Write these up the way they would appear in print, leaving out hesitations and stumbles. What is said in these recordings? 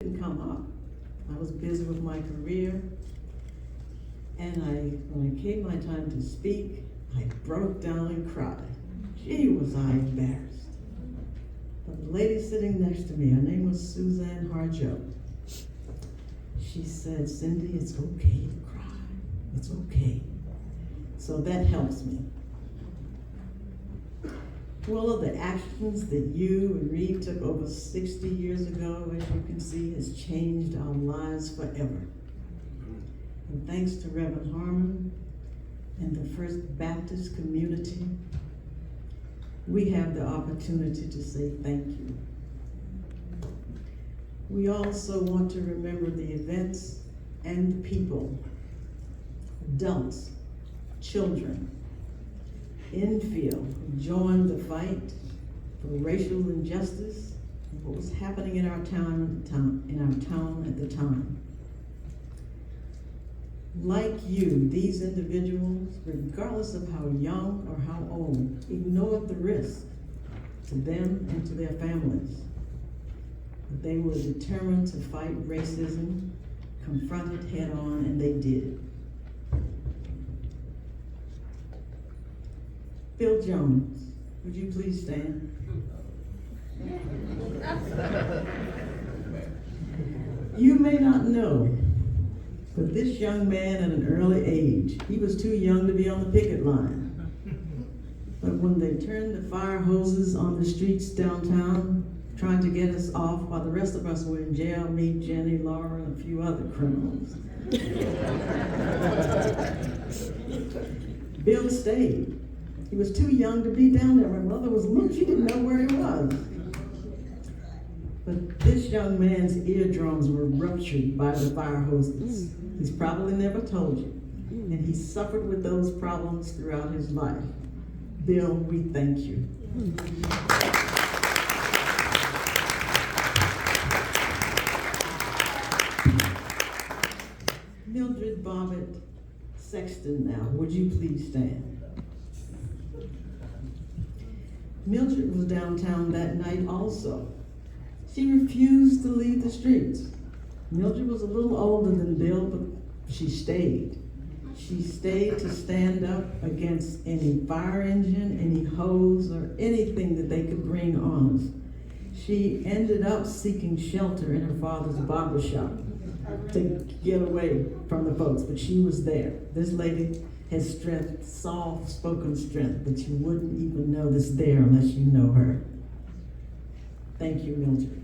Didn't come up. I was busy with my career, and when it came my time to speak, I broke down and cried. Gee, was I embarrassed. But the lady sitting next to me, her name was Suzanne Harjo. She said, "Cindy, it's okay to cry. It's okay." So that helps me. All of the actions that you and Reed took over 60 years ago, as you can see, has changed our lives forever. And thanks to Reverend Harmon and the First Baptist community, we have the opportunity to say thank you. We also want to remember the events and the people, adults, children, infield, who joined the fight for racial injustice and what was happening in our town at the time. Like you, these individuals, regardless of how young or how old, ignored the risk to them and to their families. But they were determined to fight racism, confront it head on, and they did. Bill Jones, would you please stand? You may not know, but this young man at an early age, he was too young to be on the picket line. But when they turned the fire hoses on the streets downtown, trying to get us off while the rest of us were in jail, me, Jenny, Laura, and a few other criminals. Bill stayed. He was too young to be down there. My mother was little, she didn't know where he was. But this young man's eardrums were ruptured by the fire hoses. He's probably never told you. And he suffered with those problems throughout his life. Bill, we thank you. Mildred Bobbitt Sexton now, would you please stand? Mildred was downtown that night also. She refused to leave the streets. Mildred was a little older than Bill, but she stayed. She stayed to stand up against any fire engine, any hose, or anything that they could bring on us. She ended up seeking shelter in her father's barber shop to get away from the folks, but she was there. This lady has strength, soft-spoken strength, that you wouldn't even know that's there unless you know her. Thank you, Mildred.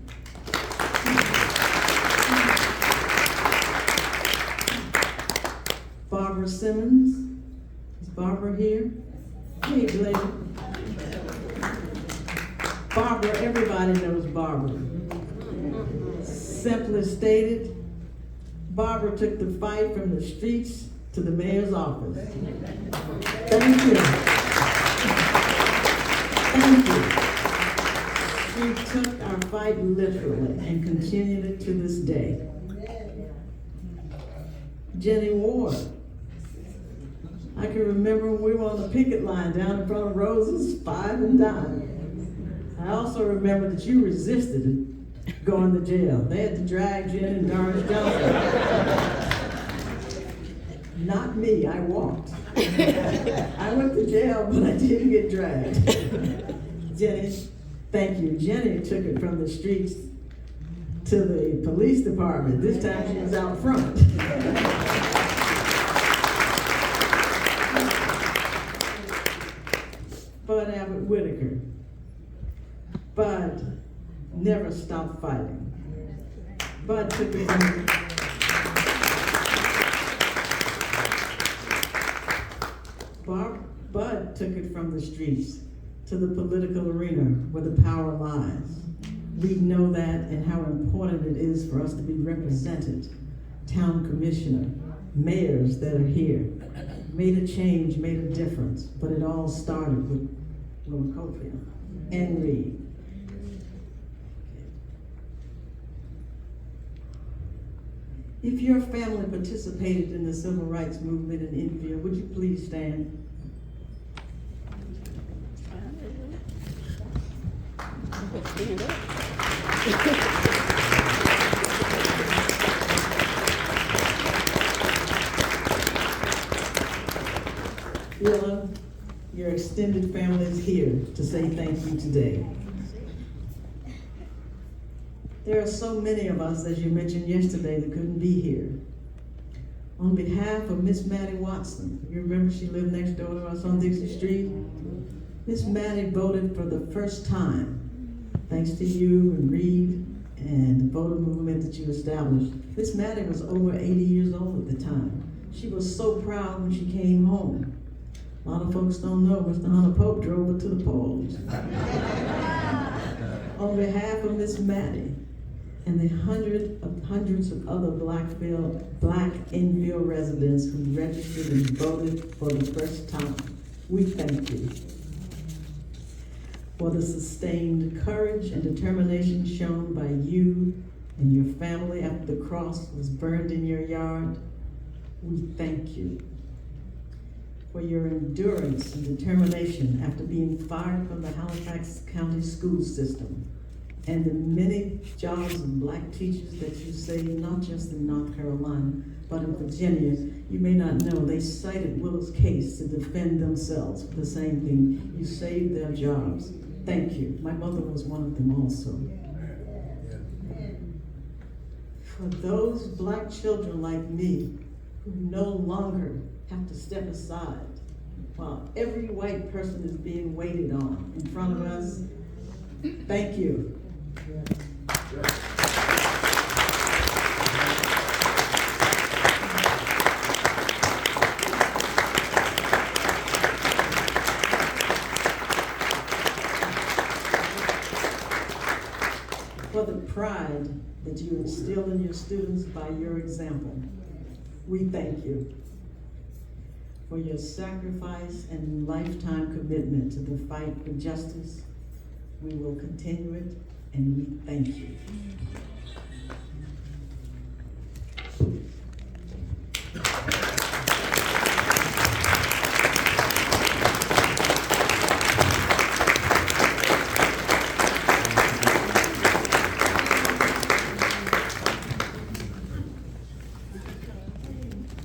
Barbara Simmons. Is Barbara here? Hey, lady. Barbara, everybody knows Barbara. Simply stated, Barbara took the fight from the streets to the mayor's office. Thank you. Thank you. She took our fight literally and continued it to this day. Jenny Ward. I can remember when we were on the picket line down in front of Rose's, 5 and dime. I also remember that you resisted going to jail. They had to drag Jen and Doris Johnson. Not me, I walked. I went to jail, but I didn't get dragged. Jenny, thank you. Jenny took it from the streets to the police department. This time she was out front. Bud Abbott Whitaker. Bud never stopped fighting. Bud took it from Bud took it from the streets to the political arena where the power lies. We know that and how important it is for us to be represented. Town commissioner, mayors that are here, made a change, made a difference, but it all started with Wachovia and Reed. If your family participated in the civil rights movement in Enfield, would you please stand? Stand up. extended family is here to say thank you today. There are so many of us, as you mentioned yesterday, that couldn't be here. On behalf of Miss Maddie Watson, you remember she lived next door to us on Dixie Street? Miss Maddie voted for the first time, thanks to you and Reed and the voter movement that you established. Miss Maddie was over 80 years old at the time. She was so proud when she came home. A lot of folks don't know Mr. Hunter Pope drove her to the polls. On behalf of Miss Maddie and the hundreds of other black infield residents who registered and voted for the first time, we thank you for the sustained courage and determination shown by you and your family after the cross was burned in your yard. We thank you for your endurance and determination after being fired from the Halifax County school system, and the many jobs of black teachers that you saved, not just in North Carolina, but in Virginia. You may not know, they cited Willis Case to defend themselves for the same thing. You saved their jobs. Thank you. My mother was one of them also. For those black children like me who no longer have to step aside while every white person is being waited on in front of us, thank you. For the pride that you instill in your students by your example, we thank you. For your sacrifice and lifetime commitment to the fight for justice, we will continue it, and we thank you.